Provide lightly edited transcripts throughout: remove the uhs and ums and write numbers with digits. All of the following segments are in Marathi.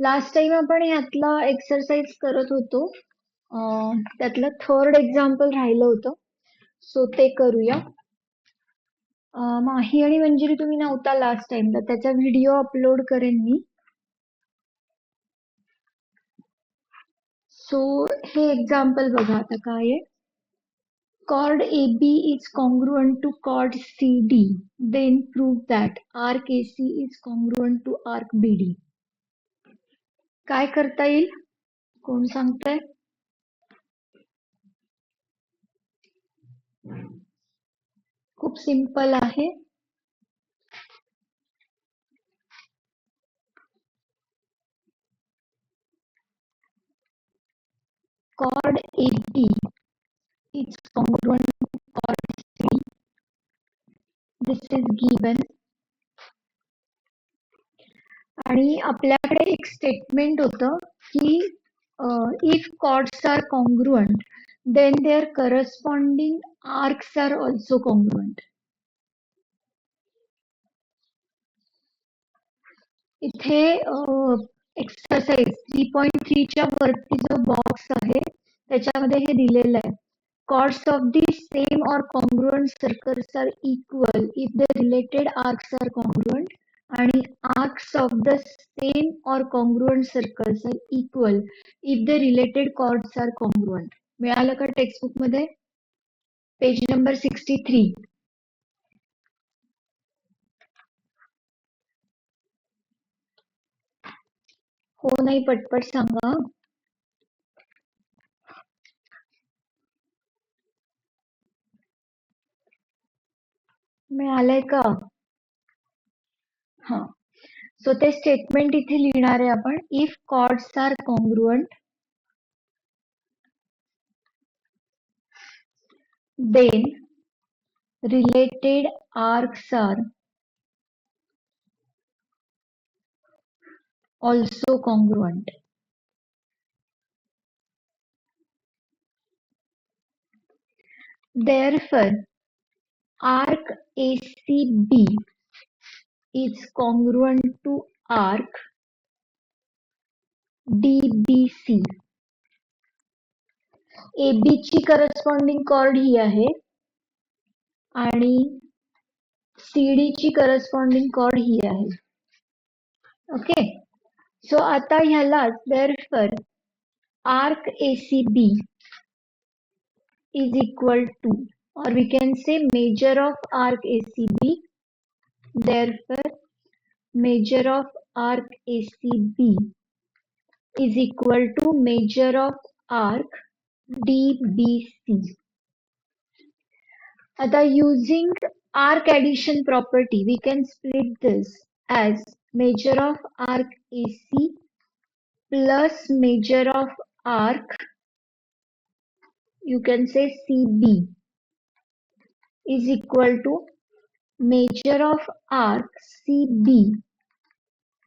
लास्ट टाइम आपण ह्यातला एक्सरसाइज करत होतो. त्यातलं थर्ड एक्झाम्पल राहिलं होतं. सो ते करूया. माही आणि मंजिरी तुम्ही नव्हता लास्ट टाइमला, त्याचा व्हिडिओ अपलोड करेन मी. सो हे एक्झाम्पल बघा आता काय आहे. Chord AB is congruent to chord CD. Then prove that arc AC is congruent to arc BD. काय करता येईल? कोण सांगतंय? खूप सिंपल आहे. Chord AB is congruent to chord C. This is given. आणि आपल्याकडे एक स्टेटमेंट होतं की if chords are congruent, then their corresponding arcs are also congruent. इथे एक्सरसाइज 3.3 च्या वरती जो बॉक्स आहे त्याच्यामध्ये हे दिलेलं आहे. Chords of the same or congruent circles are equal if the related arcs are congruent आणि arcs of the same or congruent circles are equal if the related chords are congruent. मिळालं का टेक्स्टबुक मध्ये? Page number 63. हो नाही पटपट सांगा. मिळालंय का? हा. सो ते स्टेटमेंट इथे लिहिणार आहे आपण. If chords are congruent then related arcs are also congruent. Therefore, arc ACB is congruent to arc DBC. AB ची करस्पॉन्डिंग कॉर्ड ही आहे आणि CD ची करस्पॉन्डिंग कॉर्ड ही आहे. ओके. सो आता ह्याला therefore arc ACB is equal to, or we can say measure of arc ACB. Therefore, measure of arc ACB is equal to measure of arc DBC. आता using arc addition property, we can split this as measure of arc AC plus measure of arc, you can say CB, is equal to measure of arc CB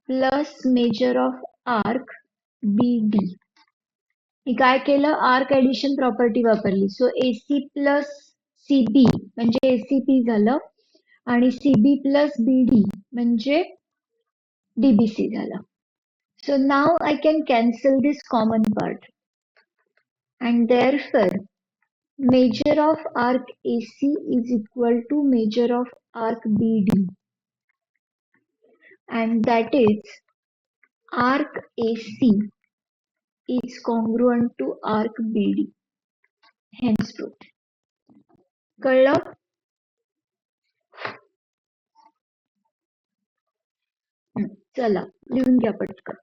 plus measure of arc BD. मी काय केलं? आर्क ऍडिशन प्रॉपर्टी वापरली. सो AC प्लस CB म्हणजे ACP झालं आणि CB प्लस BD म्हणजे DBC झालं. So now I can cancel this common part and therefore measure of arc AC is equal to measure of arc BD, and that is arc AC is congruent to arc BD. Hence proved. कळलं? चला लिहून घ्या पटकन.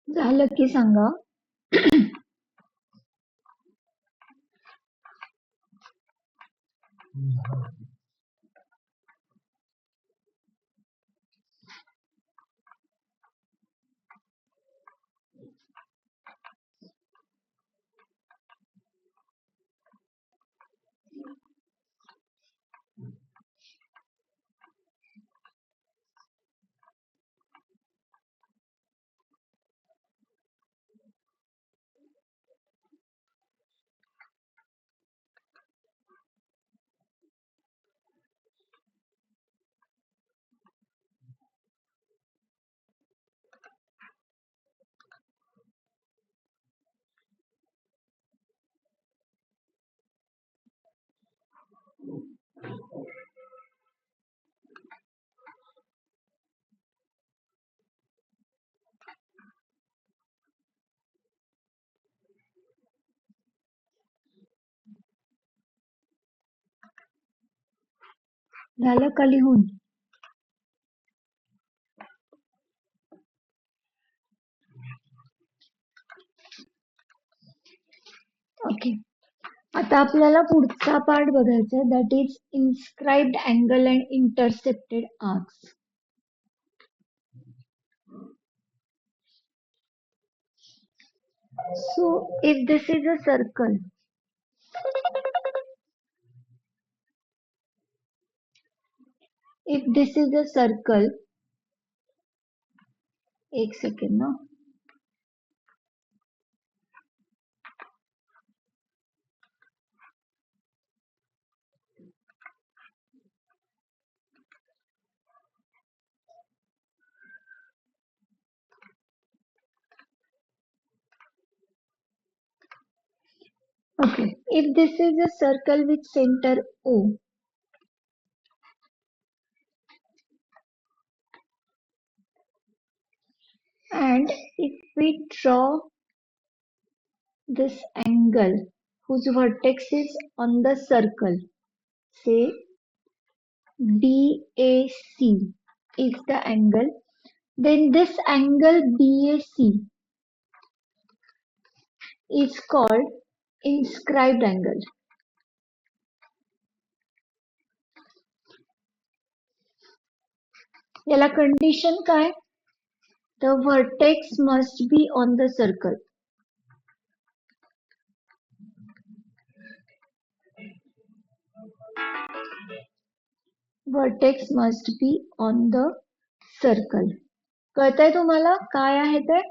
झालं की सांगा. झालं का लिहून? ओके. आता आपल्याला पुढचा पार्ट बघायचा आहे, that is inscribed angle and intercepted arcs. So if this is a circle, एक सेकंड ना. Okay, if this is a circle with center O and if we draw this angle whose vertex is on the circle, say BAC is the angle, then this angle BAC is called inscribed angle. याला कंडिशन काय? The vertex must be on the circle. Vertex must be on the circle. कळतंय तुम्हाला काय आहे ते?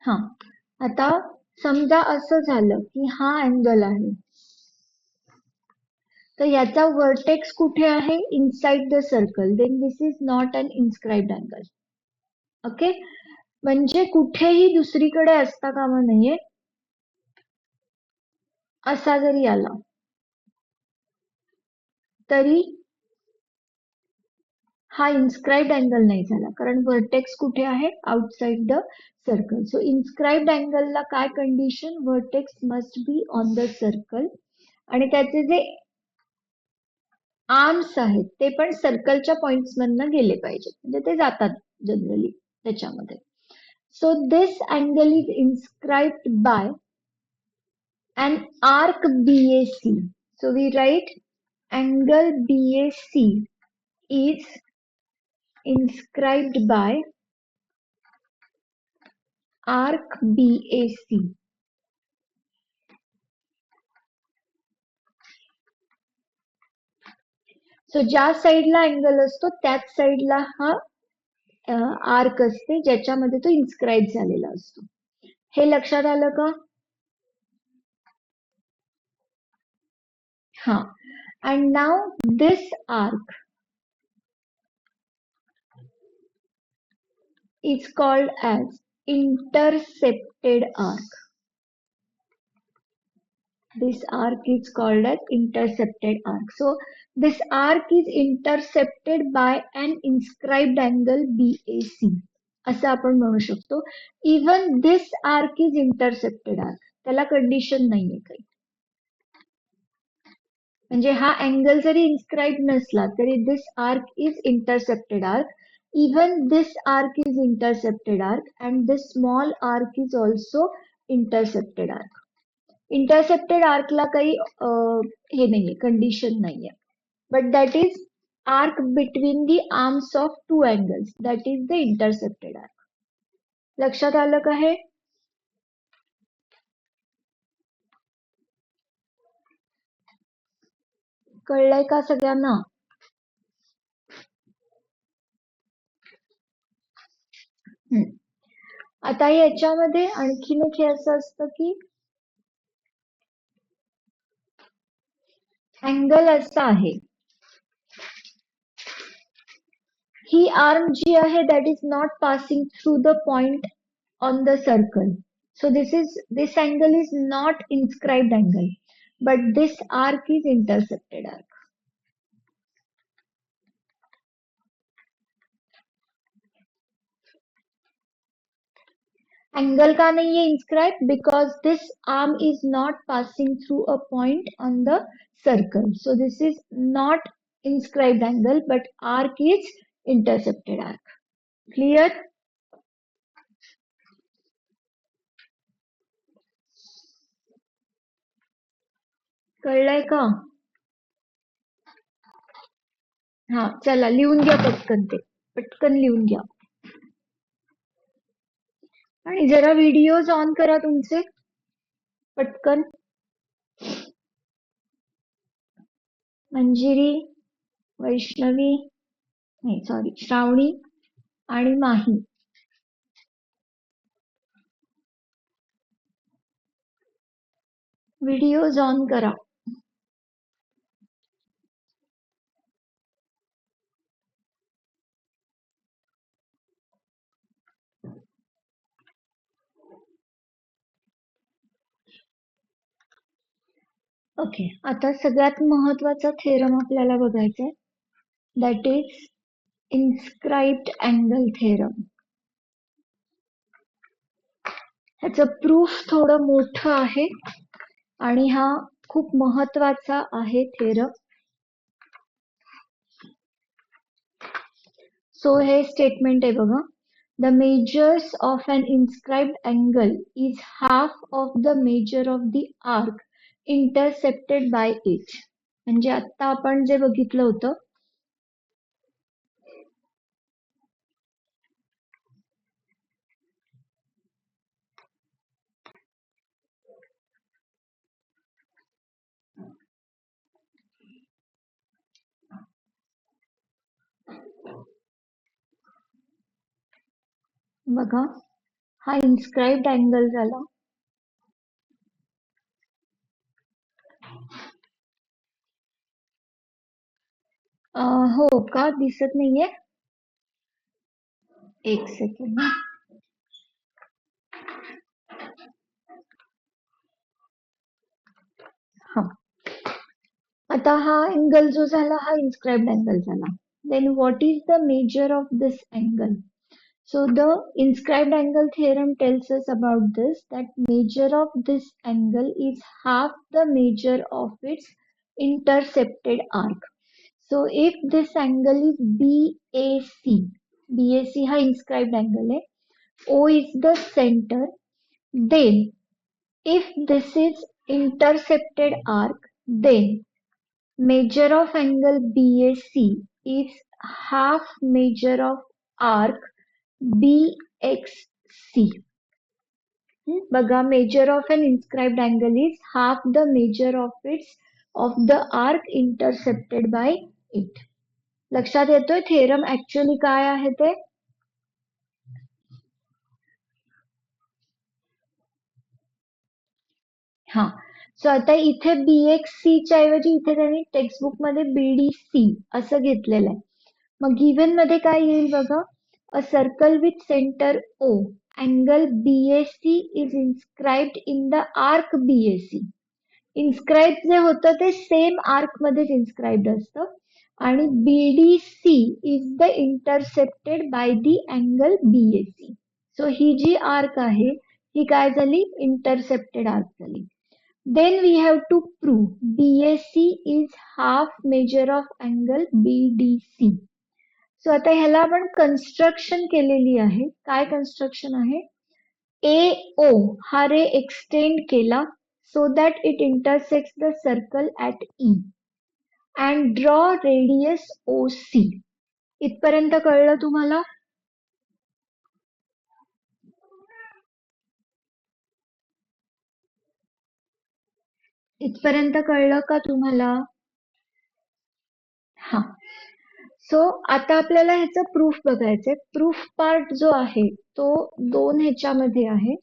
हा, आता समजा असं झालं की हा अँगल आहे, तर याचा वर्टेक्स कुठे आहे? Inside the circle. Then this is not an inscribed angle. Okay, म्हणजे कुठेही दुसरीकडे असता कामा नये. असा जरी आला तरी हा इन्स्क्राइब्ड अँगल नाही झाला, कारण वर्टेक्स कुठे आहे? Outside the circle. So inscribed अँगलला काय condition? Vertex must be on the circle आणि त्याचे जे आर्म्स आहेत ते पण सर्कलच्या पॉइंट्स मधनं गेले पाहिजेत, म्हणजे ते जातात जनरली त्याच्यामध्ये. So this angle is inscribed by an arc BAC. So we write angle BAC is inscribed by arc BAC. So ज्या साईडला अँगल असतो त्याच साईडला हा आर्क असते ज्याच्यामध्ये तो इन्स्क्राइब झालेला असतो. हे लक्षात आलं का? हा, and now this arc is called as intercepted arc. This arc is called as intercepted arc. So this arc is intercepted by an inscribed angle BAC. असं आपण म्हणू शकतो. Even this arc is intercepted arc. त्याला कंडिशन नाहीये काही. म्हणजे हा अँगल जरी इन्स्क्राईब नसला तरी this arc is intercepted arc. Even this arc is intercepted arc and this small arc is also intercepted arc. Intercepted आर्कला काही हे नाहीये कंडिशन नाहीये but that is arc between the arms of two angles that is the intercepted arc लक्षात आलं का हे कळलंय का सगळ्यांना आता याच्यामध्ये आणखीन एक हे असं असतं की अँगल असा आहे ही आर्म जी आहे that is not passing through the point on the circle so this angle is not inscribed angle but this arc is intercepted arc angle का नहीं है inscribed because this arm is not passing through a point on the circle so this is not inscribed angle but arc is intercepted arc clear कळलंय का हा चला लिहून घ्या पटकन लिहून घ्या आणि जरा व्हिडिओज ऑन करा तुमचे पटकन मंजिरी वैष्णवी नाही सॉरी श्रावणी आणि माही व्हिडिओज ऑन करा ओके आता सगळ्यात महत्वाचा थेरम आपल्याला बघायचा आहे that is inscribed angle theorem ह्याचं प्रूफ थोडं मोठं आहे आणि हा खूप महत्वाचा आहे थेरम सो हे स्टेटमेंट आहे बघा The measures of an inscribed angle is half of the measure of the arc intercepted by it. म्हणजे आता आपण जे बघितलं होतं बघा हा इन्स्क्राइब्ड अँगल झाला हो का दिसत नाहीये एक सेकंड हा आता हा अँगल जो झाला हा इन्स्क्राइब्ड अँगल झाला then what is the measure of this angle So the inscribed angle theorem tells us about this that measure of this angle is half the measure of its intercepted arc. So if this angle is BAC, BAC ha inscribed angle hai, O is the center, then if this is intercepted arc, then measure of angle BAC is half measure of arc BXC. बघा measure of an inscribed angle is half the measure of the arc intercepted by it. लक्षात येतोय थेरम ऍक्च्युअली काय आहे ते हा सो आता इथे BXC च्या ऐवजी इथे त्यांनी टेक्स्टबुक मध्ये BDC असं घेतलेलं आहे मग गिवन मध्ये काय येईल बघा A circle with center O, angle BAC is inscribed in the arc BAC. Inscribe जे होतं ते सेम आर्क मध्येच इन्स्क्राईब्ड असतं आणि BDC is the intercepted by the angle BAC. So ही जी आर्क आहे ही काय झाली, इंटरसेप्टेड आर्क झाली. Then we have to prove BAC is half measure of angle BDC. So आता ह्याला आपण कन्स्ट्रक्शन केलेली आहे. काय कन्स्ट्रक्शन आहे, AO हा रे एक्सटेंड केला so that it intersects the circle at E and draw radius OC. इथपर्यंत कळलं तुम्हाला? इथपर्यंत कळलं का तुम्हाला? हा. सो आता आपल्याला ह्याचं प्रूफ बघायचंय. प्रूफ पार्ट जो आहे तो दोन ह्याच्यामध्ये आहे.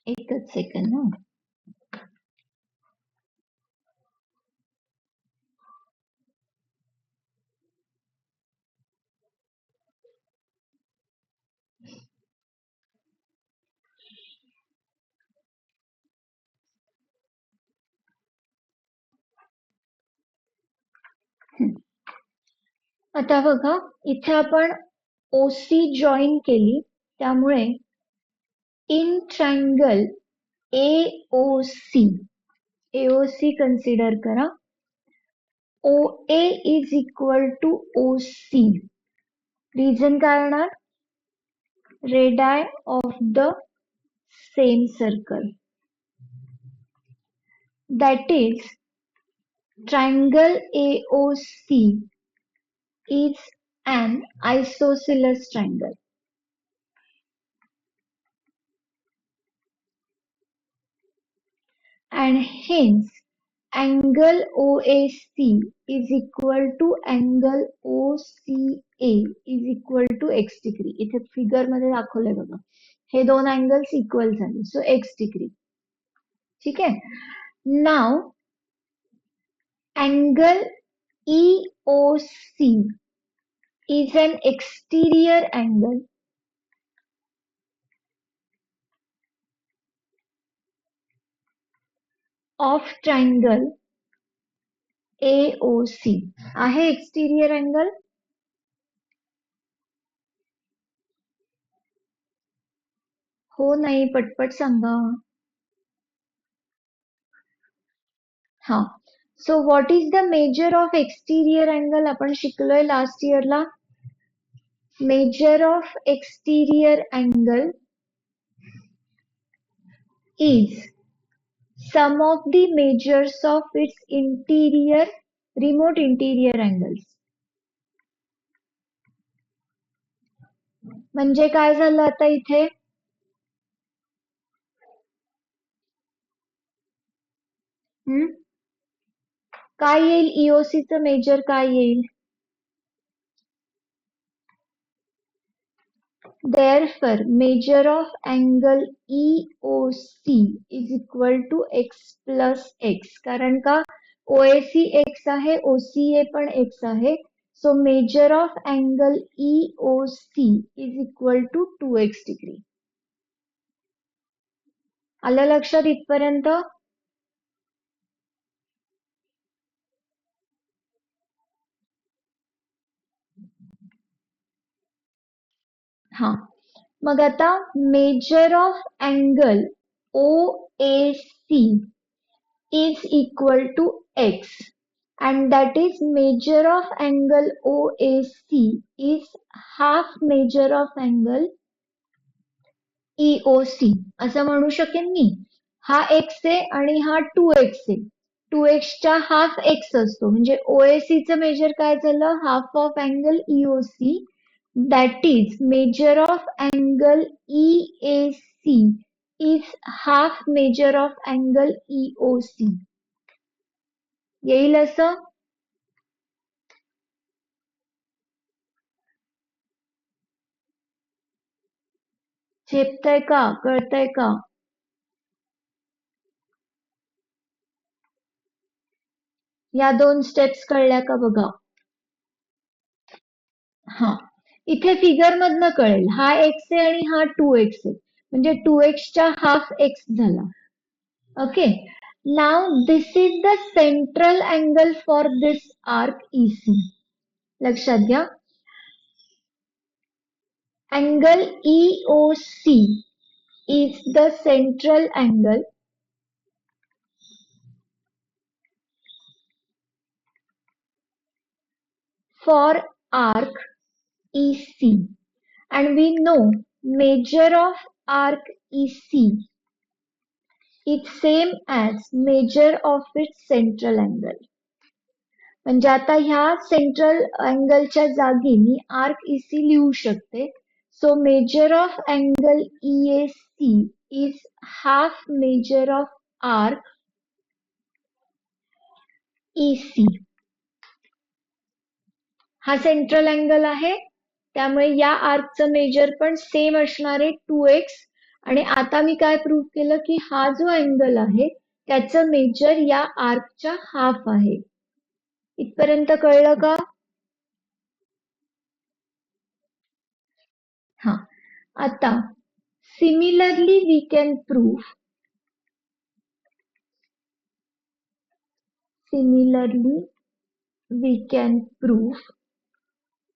एकच सेकंड ना. आता बघा इथे आपण OC जॉईन केली त्यामुळे इन ट्रायंगल AOC कन्सिडर करा. OA is equal to OC. Reason काय येणार, radii of the same circle. That is, triangle AOC is an isosceles triangle. And hence, angle OAC is equal to angle OCA is equal to x degree. इथे फिगर मध्ये दाखवलंय बघा, हे दोन अँगल्स इक्वल झाले, सो x डिग्री. ठीक आहे. नाव angle EOC is an exterior angle of triangle AOC. आहे एक्सटिरियर अँगल? हो नाही, पटपट सांगा. हा. So what is the measure of exterior angle? आपण शिकलोय लास्ट इयरला. Measure of exterior angle is sum of the measures of its remote interior angles. म्हणजे काय झालं आता इथे, काय येईल, EOC चं मेजर काय येईल? Therefore, measure of angle EOC is equal to x plus x. कारण का OAC x आहे, OCA पण x आहे. So measure of angle EOC is equal to 2x degree. आलं लक्षात इथपर्यंत? हा. मग आता major of angle OAC is equal to x and that is measure of angle OAC is half measure of angle EOC. असं म्हणू शकेन मी. हा x आहे आणि हा 2x आहे. 2x च्या हाफ x असतो, म्हणजे OAC चं मेजर काय झालं, half of angle EOC. That is, measure of angle EAC is half measure of angle EOC. येईल असं? झेपतंय का, कळतंय का? या दोन स्टेप्स कळल्या का बघा. हा. इथे फिगर मधनं कळेल, हा एक्स आहे आणि हा 2x आहे, म्हणजे 2x च्या हाफ एक्स झाला. Okay, now this is the central angle for this arc EC. लक्षात घ्या, angle EOC is the central angle for arc EC, and we know measure of arc EC is same as measure of its central angle. म्हणजे आता ह्या सेंट्रल अँगलच्या जागी मी आर्क EC लिहू शकते. So measure of angle EAC is half measure of arc EC. हा सेंट्रल अँगल आहे, त्यामुळे या आर्कचं मेजर पण सेम असणार आहे 2x. आणि आता मी काय प्रूव्ह केलं की हा जो अँगल आहे त्याचं मेजर या आर्कच्या हाफ आहे. इथपर्यंत कळलं का? हा, आता सिमिलरली वी कॅन प्रूव्ह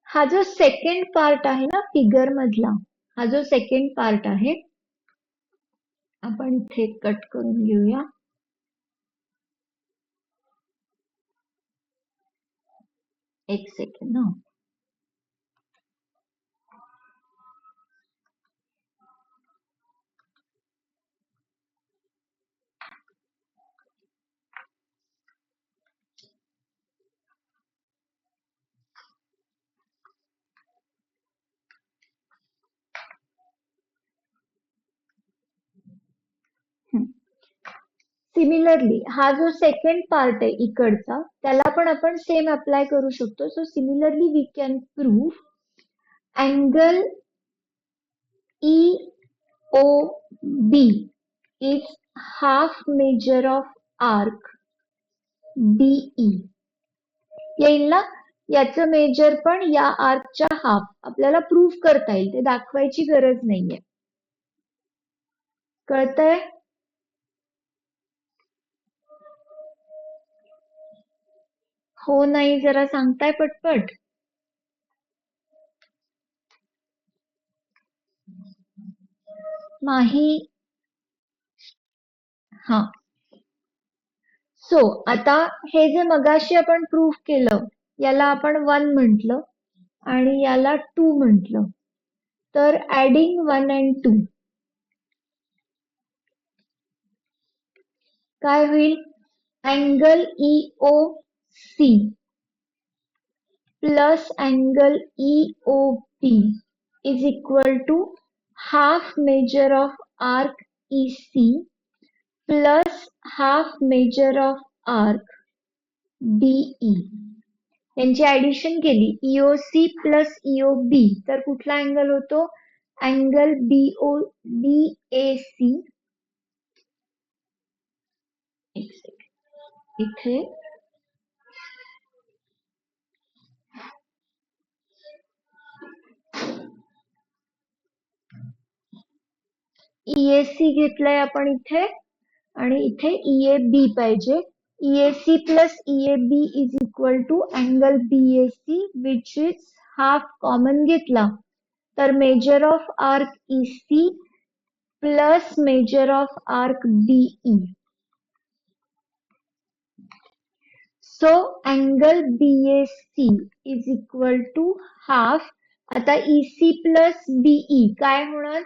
हा जो सेकंड पार्ट आहे ना फिगर मधला, हा जो सेकंड पार्ट आहे, आपण इथे कट करून घेऊया. एक सेकंड ना. सिमिलरली हा जो सेकंड पार्ट आहे इकडचा, त्याला पण आपण सेम अप्लाय करू शकतो. So similarly we can prove angle EOB is half measure of arc DE. येईल ना? याचं मेजर पण या आर्कच्या हाफ आपल्याला प्रूव्ह करता येईल, ते दाखवायची गरज नाहीये. कळतंय? हो नाही जरा सांगताय पटपट. नाही. हा, सो आता हे जे मगाशी आपण प्रूव्ह केलं, याला आपण 1 म्हटलं आणि याला 2 म्हटलं, तर ऍडिंग 1 and 2 काय होईल? Angle EOC plus angle EOP is equal to half measure of arc EC plus half measure of arc DE. यांची ऍडिशन केली EOC प्लस EOB तर कुठला अँगल होतो? Angle BAC. इथे EAC घेतलंय आपण इथे आणि इथे EAB पाहिजे. EAC plus EAB is equal to angle BAC which is half common घेतला तर measure of arc EC plus measure of arc DE. So angle BAC is equal to half. आता EC प्लस BE काय होणार?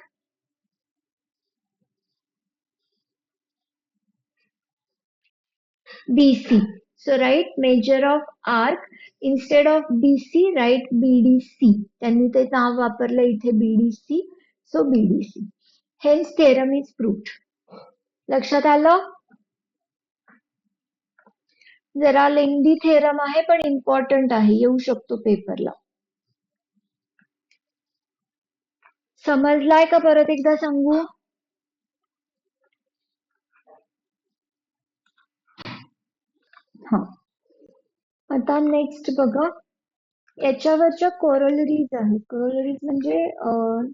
BC. So write measure of arc instead of BC write BDC. त्यांनी ते नाव वापरलं इथे BDC. So BDC. Hence theorem is proved. लक्षात आलं? जरा लेंदी थेरम आहे पण इम्पॉर्टंट आहे, येऊ शकतो पेपरला. समजलाय का? परत एकदा सांगू? हा, आता नेक्स्ट बघा. याच्यावरच्या कोरोलरीज आहेत. कोरोलरीज म्हणजे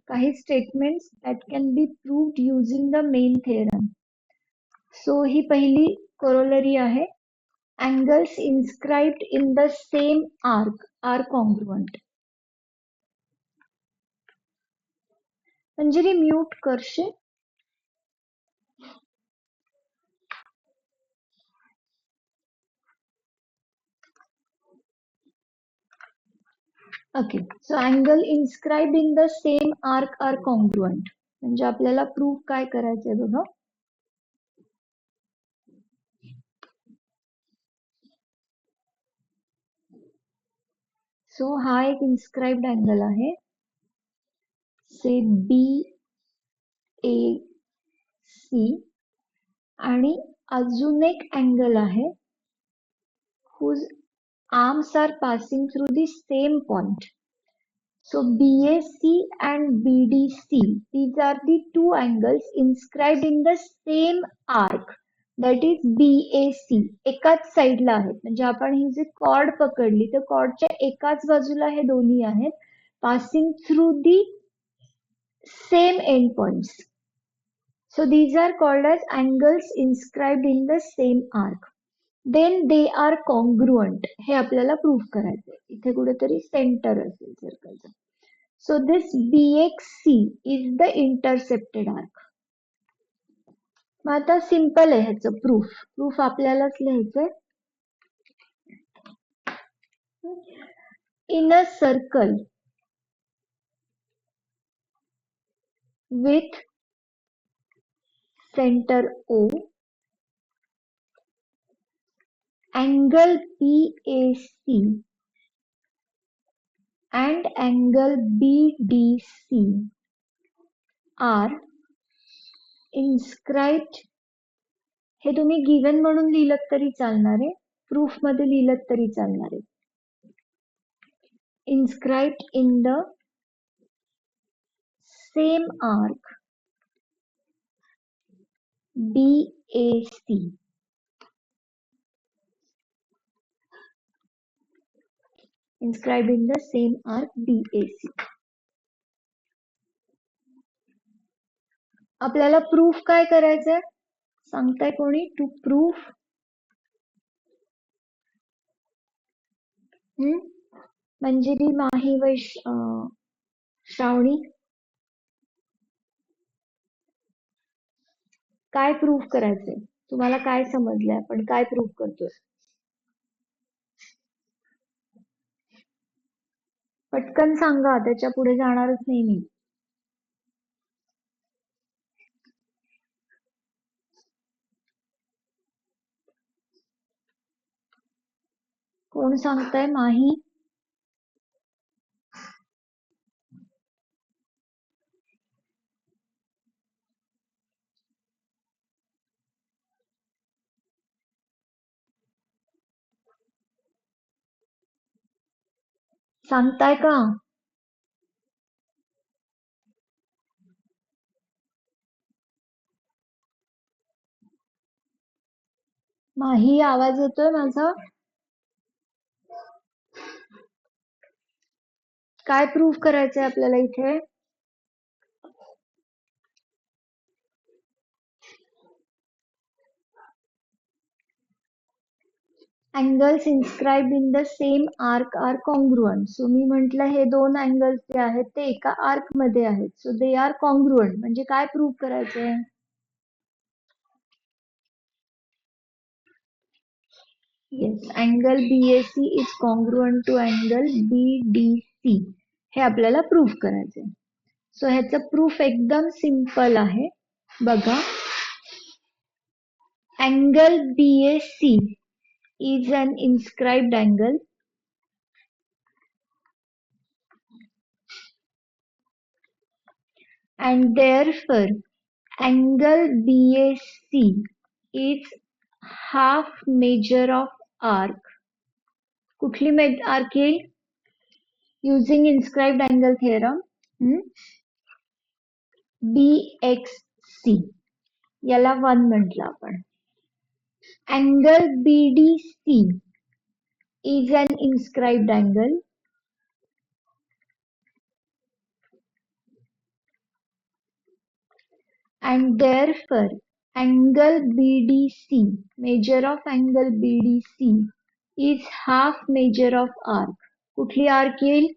काही statements that can be proved using the main theorem. So ही पहिली कोरोलरी आहे. Angles inscribed in the same arc are congruent. Anjali mute करशे. Okay, so angle inscribed in the same arc are congruent. म्हणजे आपल्याला प्रूफ काय करायचंय बघा. सो हा एक इन्स्क्राइब्ड अँगल आहे, से बी ए सी, आणि अजून एक अँगल आहे whose arms are passing through the same point. So BAC and BDC, these are the two angles inscribed in the same arc, that is BAC. एकाच साईडला आहेत. म्हणजे आपण ही जी कॉर्ड पकडली तर कॉर्डच्या एकाच बाजूला हे दोन्ही आहेत, passing through the same end points. So these are called as angles inscribed in the same arc. Then they are congruent. हे आपल्याला प्रूफ करायचंय. इथे कुठेतरी सेंटर असेल सर्कलचं. So this BXC is the intercepted arc. मग आता सिंपल आहे ह्याचं प्रूफ आपल्यालाच लिहायचंय. In a circle with center O, angle BAC and angle BDC are inscribed. हे तुम्ही गिवन म्हणून लिहिलं तरी चालणार आहे, प्रूफ मध्ये लिहिलं तरी चालणार आहे. Inscribed in the same arc BAC. Inscribed in the same arc BAC. आपल्याला प्रूफ काय करायचंय सांगताय कोणी? टू प्रूफ मंजिरी, माही, श्रावणी, काय प्रूफ करायचंय? तुम्हाला काय समजलंय? आपण काय प्रूफ करतोय? पटकन सांगा, त्याच्या पुढे जाणारच नाही मी. कोण सांगताय? माही, सांगताय का? माही, आवाज येतोय माझा? काय प्रूफ करायचंय आपल्याला इथे? Angles inscribed in the same arc are congruent. So मी म्हटलं हे दोन अँगल्स जे आहेत ते एका आर्क मध्ये आहेत. So they are congruent. म्हणजे काय प्रूफ करायचंय? Yes, angle BAC is congruent to angle BDC. हे आपल्याला प्रूफ करायचंय. सो ह्याचं प्रूफ एकदम सिंपल आहे. बघा, angle BAC is an inscribed angle and therefore angle BAC is half measure of arc. कुठली आर्क येईल? Using inscribed angle theorem. BXC याला 1 म्हटलं आपण. Angle BDC is an inscribed angle and therefore angle BDC, measure of angle BDC is half measure of arc. कुठली arc येईल?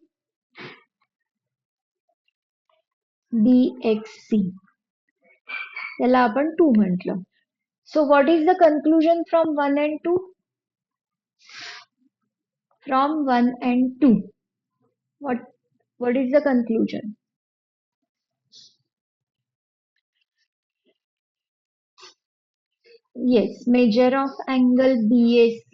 BXC. याला आपण 2 म्हटलं. So what is the conclusion from 1 and 2? From 1 and 2. What what is the conclusion? Yes, measure of angle BAC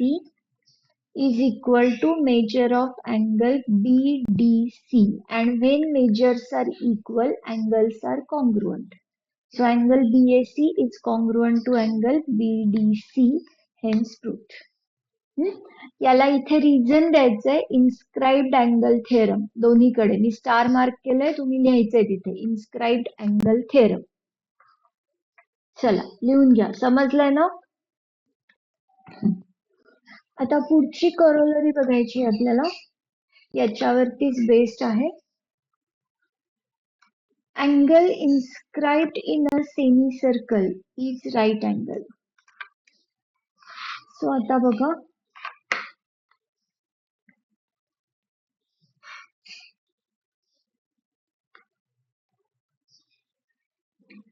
is equal to measure of angle BDC, and when measures are equal, angles are congruent. So angle BAC is congruent to angle BDC, hence proved. याला इथे रिझन द्यायचंय इन्स्क्राइब्ड अँगल थेरम दोन्हीकडे मी स्टार मार्क केलंय तुम्ही लिहायचंय तिथे इन्स्क्राइब्ड अँगल थेरम. चला लिहून घ्या समजलंय ना. आता पुढची करोलरी बघायची आपल्याला याच्यावरतीच बेस्ड आहे. Angle inscribed in a semicircle is right angle. So आता बघा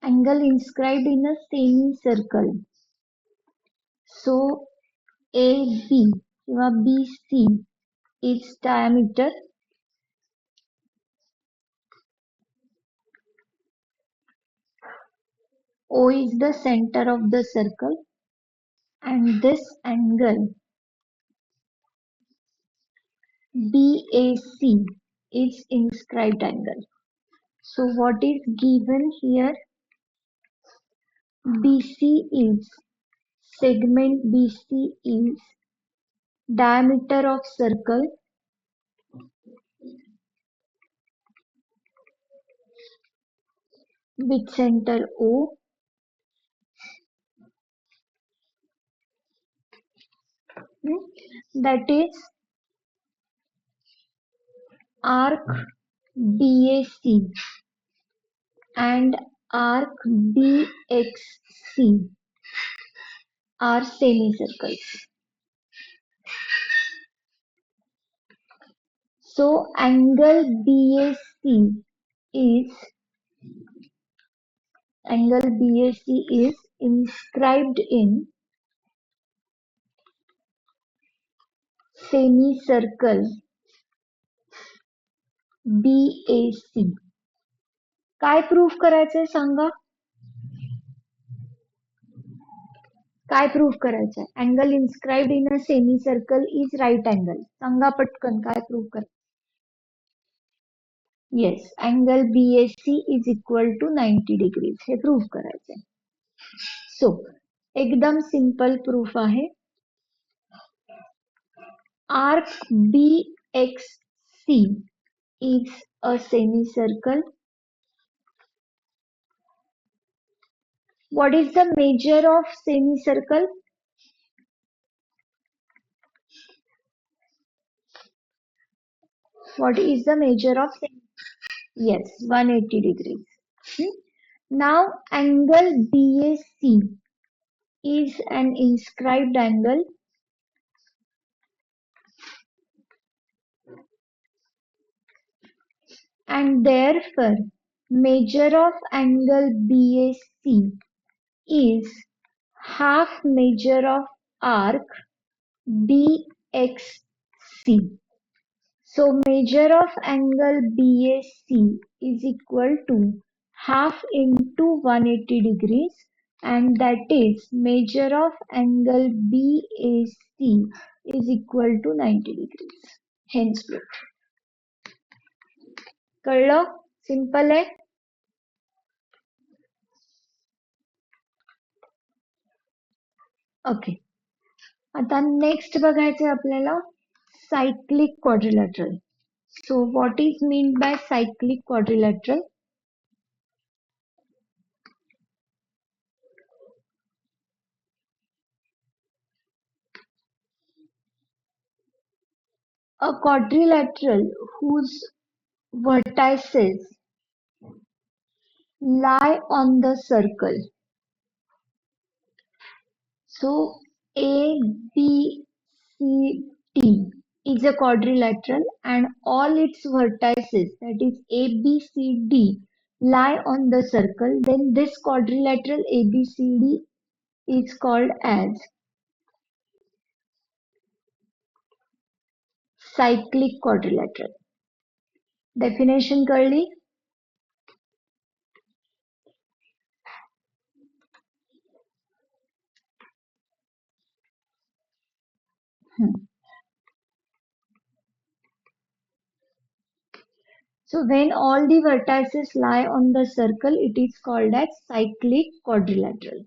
angle inscribed in a semicircle. So AB किंवा BC its diameter O is the center of the circle and this angle BAC is inscribed angle. So what is given here? BC is segment BC is diameter of circle with center O that is arc BAC and arc BXC are semicircles. So angle is inscribed in semicircle BAC. काय प्रूफ करायचंय सांगा. काय प्रूफ करायचंय. Angle inscribed in a semicircle is right angle. सांगा पटकन काय प्रूफ करायचं. Yes angle BAC is equal to 90 degrees हे प्रूफ करायचंय. सो एकदम सिंपल प्रूफ आहे. Arc BXC is a semicircle. What is the measure of semicircle? What is the measure of yes 180 degrees. Now angle BAC is an inscribed angle and therefore measure of angle BAC is half measure of arc BXC. So measure of angle BAC is equal to half into 180 degrees and that is measure of angle BAC is equal to 90 degrees. Hence proof. कळलं? सिंपल आहे. ओके आता नेक्स्ट बघायचं आपल्याला cyclic quadrilateral. So what is meant by cyclic quadrilateral? A quadrilateral whose vertices lie on the circle. So A, B, C, D is a quadrilateral and all its vertices, that is A, B, C, D, lie on the circle. Then this quadrilateral ABCD is called as cyclic quadrilateral. Definition कळली? So when all the vertices lie on the circle, it is called as cyclic quadrilateral.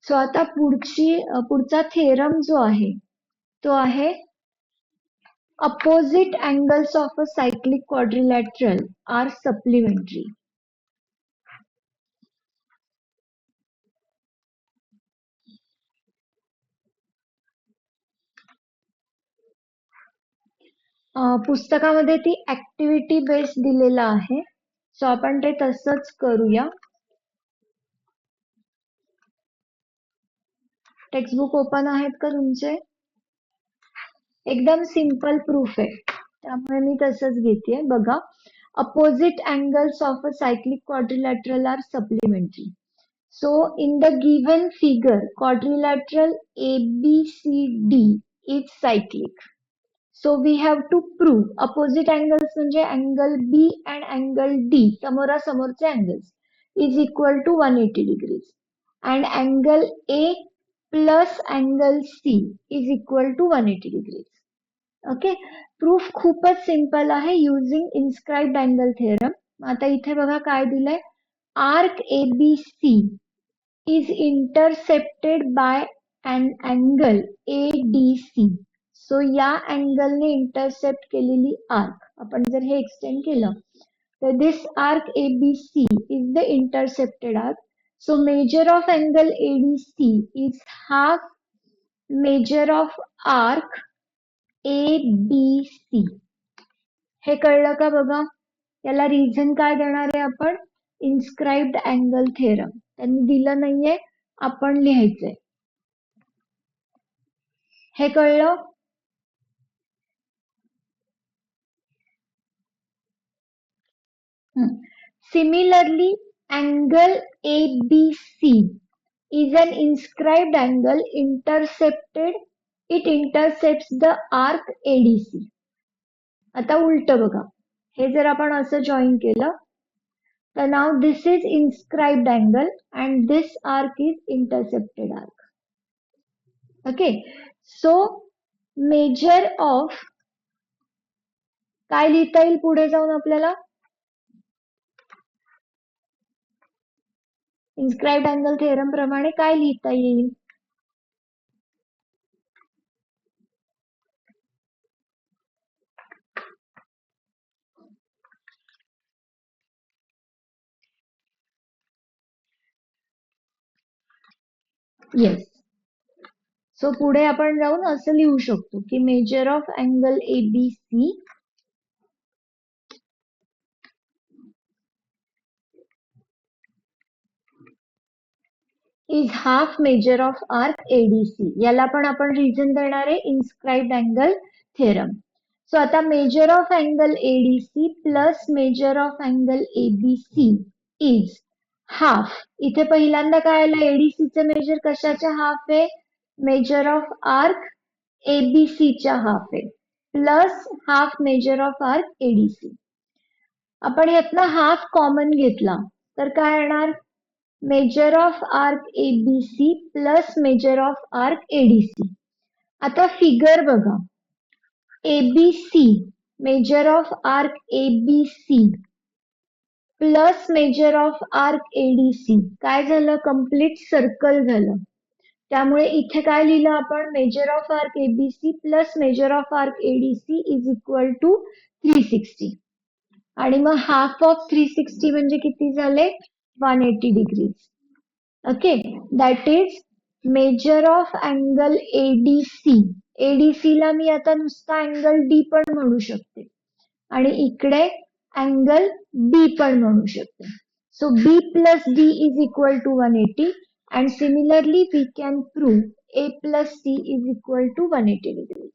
So आता पुढचा theorem जो आहे तो आहे opposite angles of a cyclic quadrilateral are supplementary. पुस्तकामध्ये ती ऍक्टिव्हिटी बेस्ड दिलेला आहे. सो आपण ते तसंच करूया. टेक्स्टबुक ओपन आहेत का तुमचे? एकदम सिंपल प्रूफ आहे त्यामुळे मी तसंच घेतेय. बघा, opposite angles of a cyclic quadrilateral are supplementary. So in the given figure, quadrilateral ABCD is cyclic. So we have to prove opposite angles म्हणजे angle B and angle D समोरासमोरचे angles is equal to 180 degrees and angle A plus angle C is equal to 180 degrees. Okay, proof खूपच सिंपल आहे युजिंग इन्स्क्राइब्ड अँगल थेरम. आता इथे बघा काय दिलंय, arc ABC is intercepted by an angle ADC. So या अँगलने इंटरसेप्ट केलेली आर्क आपण जर हे एक्सटेंड केलं तर this arc ABC is the intercepted arc. So measure of angle ADC is half measure of arc ABC. हे कळलं का? बघा, याला रिझन काय देणार आहे आपण? Inscribed angle theorem. त्यांनी दिलं नाहीये, आपण लिहायचंय. हे कळलं? Similarly, angle ABC is an inscribed angle it intercepts the arc ADC. आता उलट बघा, हे जर आपण असं जॉईन केलं तर now this is inscribed angle and this arc is intercepted arc. Okay, so measure of काय लिहिता येईल पुढे जाऊन आपल्याला? इन्स्क्राइब्ड अँगल थेरम प्रमाणे काय लिहिता येईल? येस. सो पुढे आपण जाऊन असं लिहू शकतो की major of angle ABC is half measure of arc ADC. याला पण आपण रिझन देणार आहे इन्स्क्राइब्ड अँगल थेरम. सो आता major of angle ADC plus measure of angle ABC is half. इथे पहिल्यांदा काय आलं, ADCचं मेजर कशाच्या हाफ आहे? मेजर ऑफ आर्क ABCच्या हाफ आहे plus half measure of arc ADC. आपण ह्यातनं हाफ कॉमन घेतला तर काय येणार? Major of arc ABC plus measure of arc ADC. आता फिगर बघा, ABC major of arc ABC plus measure of arc ADC काय झालं? कंप्लीट सर्कल झालं. त्यामुळे इथे काय लिहिलं आपण? Measure of arc ABC plus measure of arc ADC is equal to 360. आणि मग हाफ ऑफ 360 म्हणजे किती झाले? 180 degrees. Okay, that is major of angle ADC. ADC ला मी आता नुसता अँगल D पण म्हणू शकते आणि इकडे अँगल B पण म्हणू शकते. So B plus D is equal to 180, and similarly we can prove A plus C is equal to 180 degrees.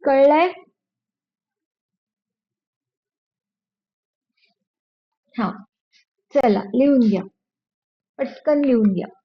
कळलंय? हा चला लिहून घ्या, पटकन लिहून घ्या.